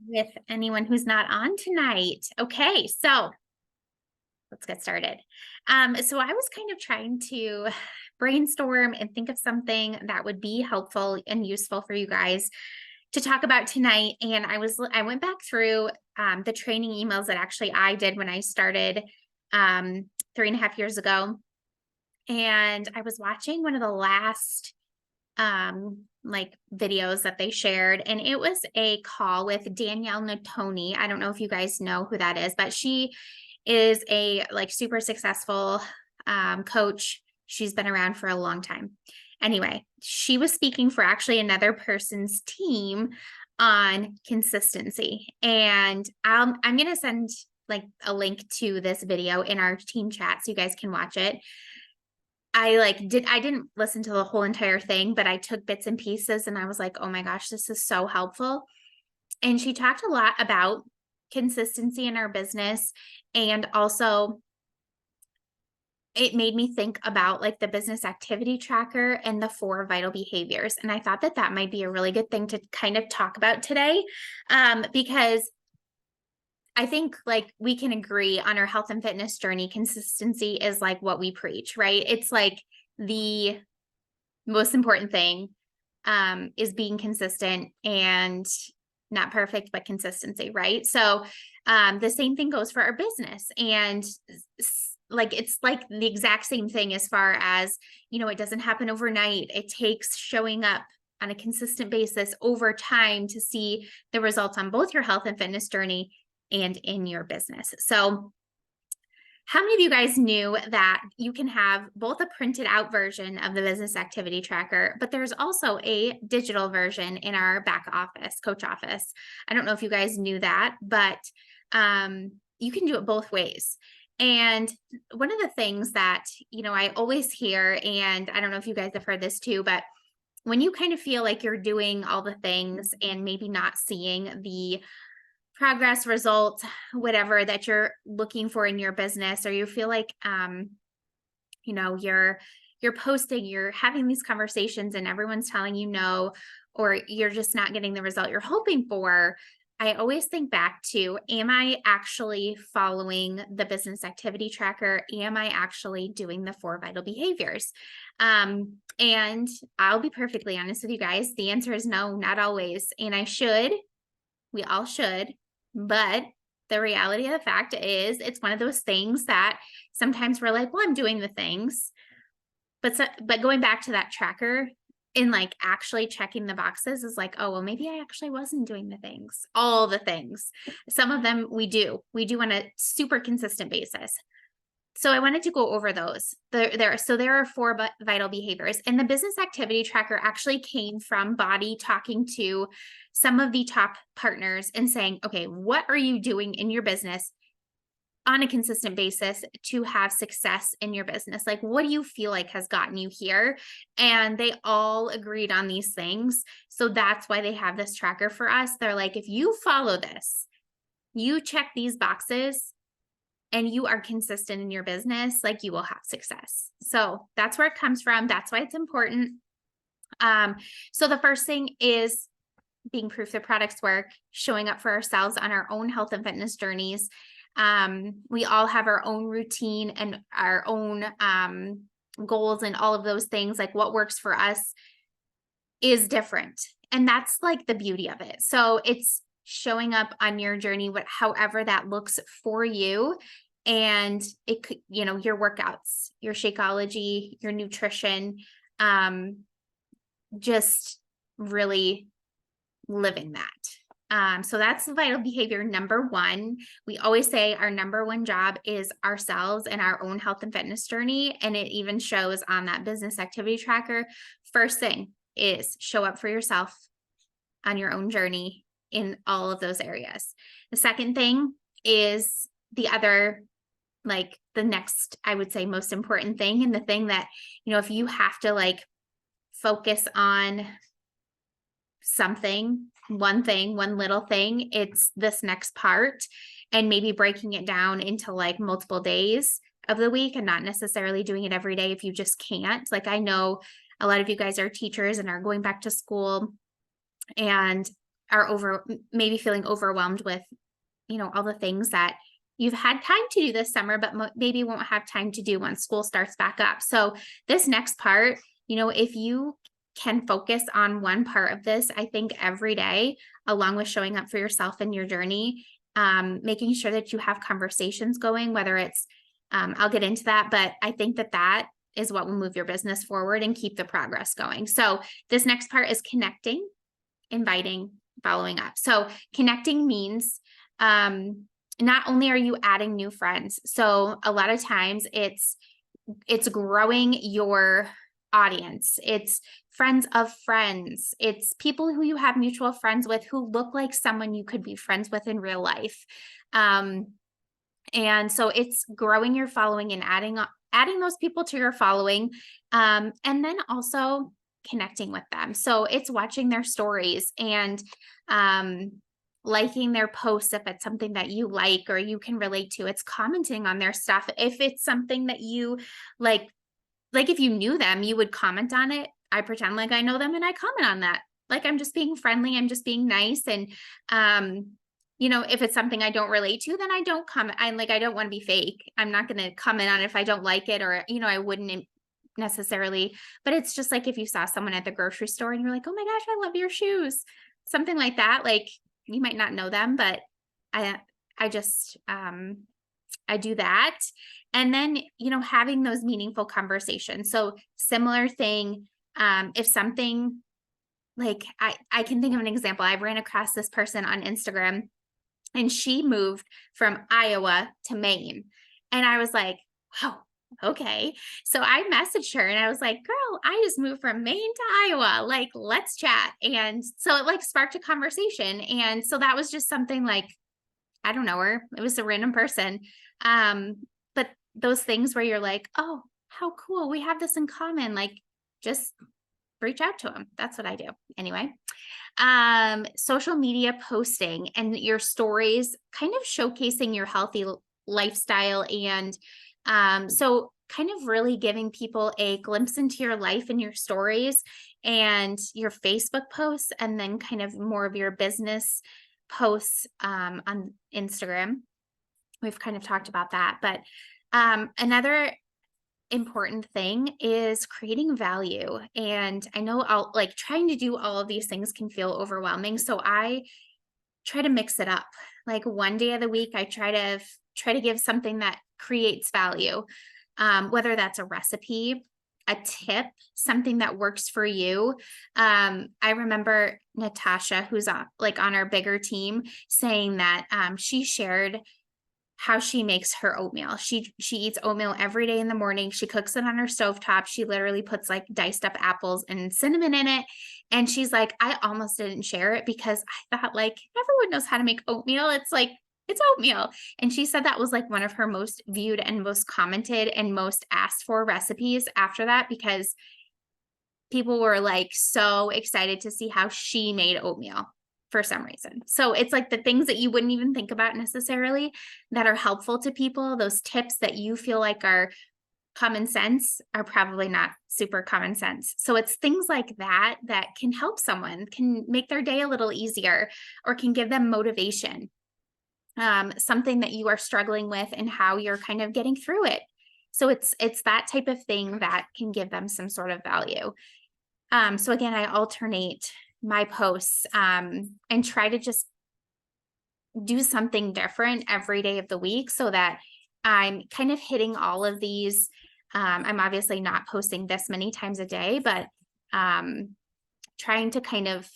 with anyone who's not on tonight. Okay, so let's get started. So I was kind of trying to brainstorm and think of something that would be helpful and useful for you guys to talk about tonight. And I went back through the training emails that actually I did when I started 3.5 years ago. And I was watching one of the last like videos that they shared, and it was a call with Danielle Natoni. I don't know if you guys know who that is, but she is a like super successful coach. She's been around for a long time. Anyway, she was speaking for actually another person's team on consistency, and I'm going to send like a link to this video in our team chat so you guys can watch it. I didn't listen to the whole entire thing, but I took bits and pieces and I was like, oh my gosh, this is so helpful. And she talked a lot about consistency in our business. And also it made me think about like the business activity tracker and the 4 vital behaviors. And I thought that that might be a really good thing to kind of talk about today, because I think like we can agree on our health and fitness journey, consistency is like what we preach, right? It's like the most important thing is being consistent and not perfect, but consistency, right? So the same thing goes for our business. And like it's like the exact same thing as far as, it doesn't happen overnight. It takes showing up on a consistent basis over time to see the results on both your health and fitness journey and in your business. So how many of you guys knew that you can have both a printed out version of the business activity tracker, but there's also a digital version in our back office, coach office? I don't know if you guys knew that, but you can do it both ways. And one of the things that, I always hear, and I don't know if you guys have heard this too, but when you kind of feel like you're doing all the things and maybe not seeing the progress, results, whatever that you're looking for in your business, or you feel like you're posting, you're having these conversations and everyone's telling you no, or you're just not getting the result you're hoping for, I always think back to, am I actually following the business activity tracker? Am I actually doing the 4 vital behaviors? And I'll be perfectly honest with you guys, the answer is no, not always. And we all should. But the reality of the fact is it's one of those things that sometimes we're like, well, I'm doing the things. But going back to that tracker and like actually checking the boxes is like, oh, well, maybe I actually wasn't doing the things, all the things. Some of them we do on a super consistent basis. So I wanted to go over those. There are 4 vital behaviors, and the business activity tracker actually came from Body talking to some of the top partners and saying, okay, what are you doing in your business on a consistent basis to have success in your business? Like, what do you feel like has gotten you here? And they all agreed on these things. So that's why they have this tracker for us. They're like, if you follow this, you check these boxes, and you are consistent in your business, like you will have success. So that's where it comes from. That's why it's important. So the first thing is being proof that products work, showing up for ourselves on our own health and fitness journeys. We all have our own routine and our own goals and all of those things. Like what works for us is different. And that's like the beauty of it. So it's showing up on your journey, however that looks for you. And it could, your workouts, your Shakeology, your nutrition, just really living that. So that's vital behavior number 1. We always say our number 1 job is ourselves and our own health and fitness journey. And it even shows on that business activity tracker. First thing is show up for yourself on your own journey in all of those areas. The second thing is the other, like the next, I would say, most important thing. And the thing that, if you have to like focus on something, one little thing, it's this next part, and maybe breaking it down into like multiple days of the week and not necessarily doing it every day if you just can't. Like I know a lot of you guys are teachers and are going back to school, and are maybe feeling overwhelmed with, all the things that you've had time to do this summer, but maybe won't have time to do once school starts back up. So this next part, if you can focus on one part of this, I think every day, along with showing up for yourself in your journey, making sure that you have conversations going, whether it's, I'll get into that, but I think that is what will move your business forward and keep the progress going. So this next part is connecting, inviting, following up. So connecting means, not only are you adding new friends, so a lot of times it's growing your audience. It's friends of friends. It's people who you have mutual friends with who look like someone you could be friends with in real life. And so it's growing your following and adding those people to your following. And then also connecting with them. So it's watching their stories and, liking their posts if it's something that you like or you can relate to. It's commenting on their stuff. If it's something that you like if you knew them, you would comment on it. I pretend like I know them and I comment on that. Like I'm just being friendly, I'm just being nice. And if it's something I don't relate to, then I don't comment. I don't want to be fake. I'm not going to comment on it if I don't like it, or I wouldn't necessarily, but it's just like if you saw someone at the grocery store and you're like, oh my gosh, I love your shoes, something like that. Like you might not know them, but I just I do that. And then, having those meaningful conversations. So similar thing, if something like I can think of an example. I ran across this person on Instagram and she moved from Iowa to Maine. And I was like, wow, okay. So I messaged her and I was like, girl, I just moved from Maine to Iowa. Like, let's chat. And so it sparked a conversation. And so that was just something like, I don't know her. It was a random person. But those things where you're like, oh, how cool. We have this in common. Like, just reach out to them. That's what I do. Anyway, social media posting and your stories kind of showcasing your healthy lifestyle. And so kind of really giving people a glimpse into your life and your stories and your Facebook posts, and then kind of more of your business posts on Instagram. We've kind of talked about that, but another important thing is creating value. And I know trying to do all of these things can feel overwhelming. So I try to mix it up. Like one day of the week, I try to give something that creates value, whether that's a recipe, a tip, something that works for you. I remember Natasha, who's on our bigger team, saying that she shared how she makes her oatmeal. She eats oatmeal every day in the morning. She cooks it on her stovetop. She literally puts diced up apples and cinnamon in it. And she's like, I almost didn't share it because I thought everyone knows how to make oatmeal. It's oatmeal. And she said that was one of her most viewed and most commented and most asked for recipes after that, because people were so excited to see how she made oatmeal for some reason. So it's the things that you wouldn't even think about necessarily that are helpful to people. Those tips that you feel are common sense are probably not super common sense. So it's things like that that can help someone, can make their day a little easier, or can give them motivation. Something that you are struggling with and how you're kind of getting through it. So it's that type of thing that can give them some sort of value. So again, I alternate my posts and try to just do something different every day of the week so that I'm kind of hitting all of these. I'm obviously not posting this many times a day, but trying to kind of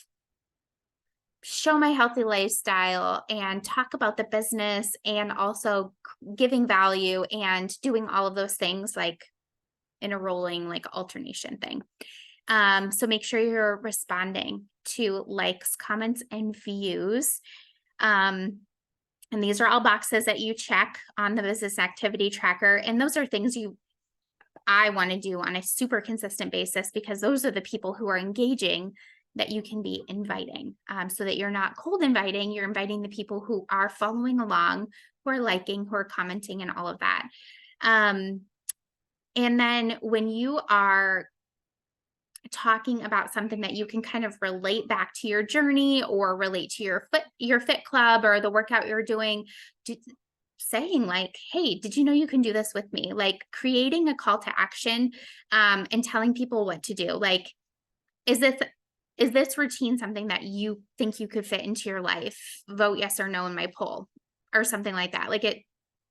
show my healthy lifestyle and talk about the business, and also giving value and doing all of those things in a rolling alternation thing. So make sure you're responding to likes, comments, and views. And these are all boxes that you check on the business activity tracker. And those are things I want to do on a super consistent basis, because those are the people who are engaging that you can be inviting, so that you're not cold inviting, you're inviting the people who are following along, who are liking, who are commenting, and all of that. And then when you are talking about something that you can kind of relate back to your journey or relate to your fit club or the workout you're doing, saying like, hey, did you know you can do this with me? Like creating a call to action, and telling people what to do. Like, is this routine something that you think you could fit into your life? Vote yes or no in my poll or something like that. Like it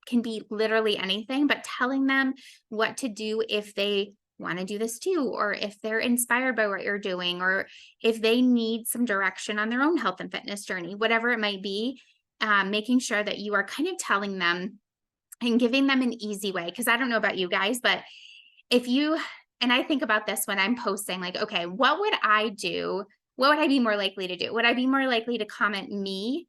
can be literally anything, but telling them what to do if they want to do this too, or if they're inspired by what you're doing, or if they need some direction on their own health and fitness journey, whatever it might be, making sure that you are kind of telling them and giving them an easy way. Cause I don't know about you guys, but if you, and I think about this when I'm posting, like, okay, what would I do? What would I be more likely to do? Would I be more likely to comment me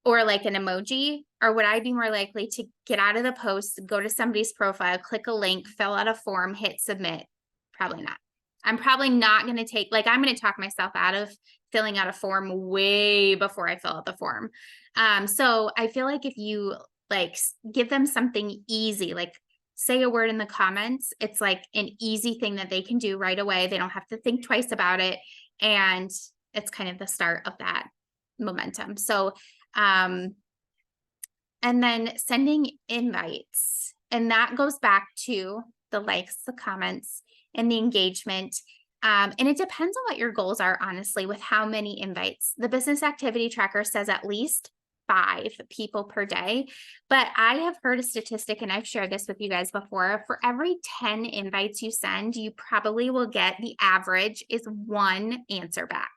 or like an emoji? Or would I be more likely to get out of the post, go to somebody's profile, click a link, fill out a form, hit submit? Probably not. I'm probably not going to take, like, I'm going to talk myself out of filling out a form way before I fill out the form. So I feel like if you like give them something easy, like say a word in the comments, it's like an easy thing that they can do right away. They don't have to think twice about it. And it's kind of the start of that momentum. So, and then sending invites, and that goes back to the likes, the comments, and the engagement. And it depends on what your goals are, honestly, with how many invites. The business activity tracker says at least 5 people per day. But I have heard a statistic, and I've shared this with you guys before. For every 10 invites you send, you probably will get, the average is 1 answer back.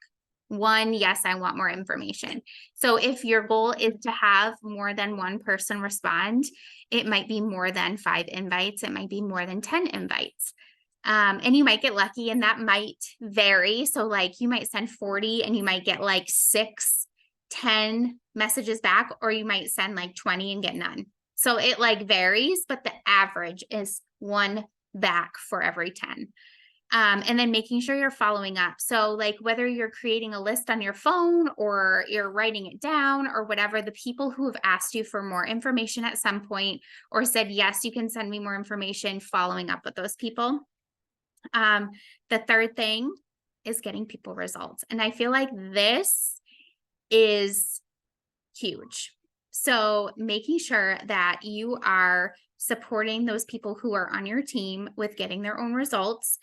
1, yes, I want more information. So if your goal is to have more than 1 person respond, it might be more than 5 invites. It might be more than 10 invites. And you might get lucky, and that might vary. So like you might send 40 and you might get like 6, 10 messages back, or you might send like 20 and get none. So it like varies, but the average is 1 back for every 10. And then making sure you're following up. So like whether you're creating a list on your phone or you're writing it down or whatever, the people who have asked you for more information at some point or said, yes, you can send me more information, following up with those people. The third thing is getting people results. And I feel like this is huge. So making sure that you are supporting those people who are on your team with getting their own results.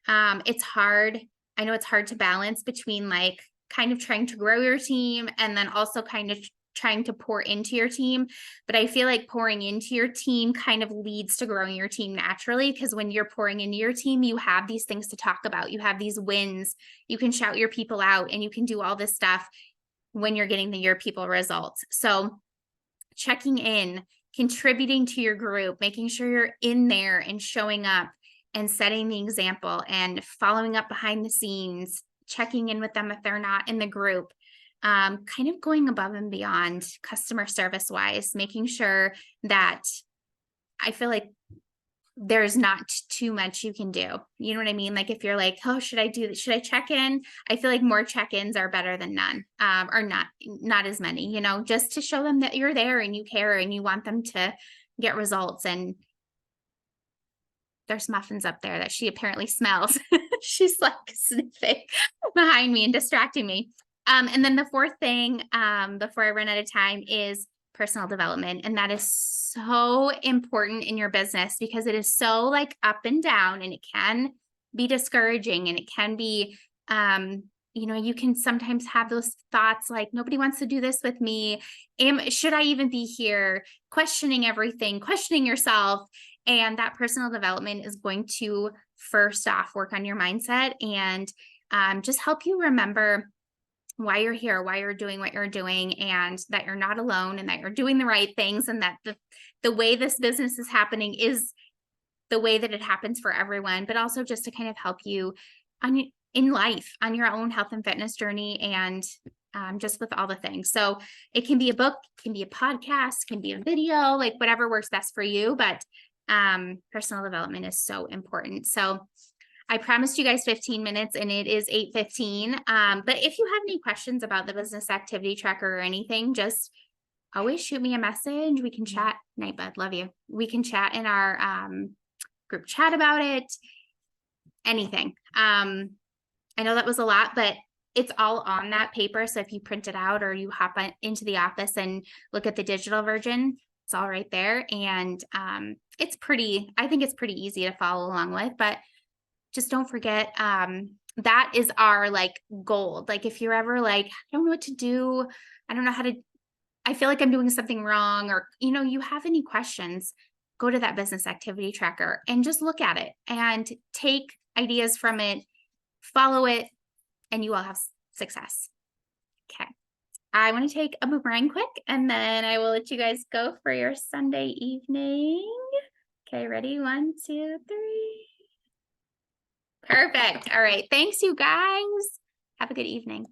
It's hard. I know it's hard to balance between like kind of trying to grow your team and then also kind of trying to pour into your team. But I feel like pouring into your team kind of leads to growing your team naturally, because when you're pouring into your team, you have these things to talk about. You have these wins. You can shout your people out and you can do all this stuff when you're getting your people results. So checking in, contributing to your group, making sure you're in there and showing up and setting the example and following up behind the scenes, checking in with them if they're not in the group, kind of going above and beyond customer service wise, making sure that I feel like there's not too much you can do. You know what I mean? Like if you're like, oh, should I do this? Should I check in? I feel like more check-ins are better than none, or not as many, you know, just to show them that you're there and you care and you want them to get results. And there's muffins up there that she apparently smells. She's like sniffing behind me and distracting me. And then the fourth thing, before I run out of time, is personal development. And that is so important in your business because it is so like up and down, and it can be discouraging, and it can be, you know, you can sometimes have those thoughts like, nobody wants to do this with me. Should I even be here? Questioning everything, questioning yourself. And that personal development is going to first off work on your mindset and just help you remember why you're here, why you're doing what you're doing, and that you're not alone, and that you're doing the right things, and that the way this business is happening is the way that it happens for everyone, but also just to kind of help you in life, on your own health and fitness journey, and just with all the things. So it can be a book, can be a podcast, can be a video, like whatever works best for you, but personal development is so important. So I promised you guys 15 minutes and it is 8:15. But if you have any questions about the business activity tracker or anything, just always shoot me a message. We can chat. Night bud, love you. We can chat in our group chat about it. Anything. I know that was a lot, but it's all on that paper. So if you print it out or you hop into the office and look at the digital version, it's all right there. And I think it's pretty easy to follow along with, but just don't forget, that is our like goal. Like if you're ever like, I don't know what to do, I don't know how to, I feel like I'm doing something wrong, or, you have any questions, go to that business activity tracker and just look at it and take ideas from it, follow it, and you will have success. Okay. I want to take a boomerang quick, and then I will let you guys go for your Sunday evening. Okay, ready? 1, 2, 3. Perfect. All right. Thanks, you guys. Have a good evening.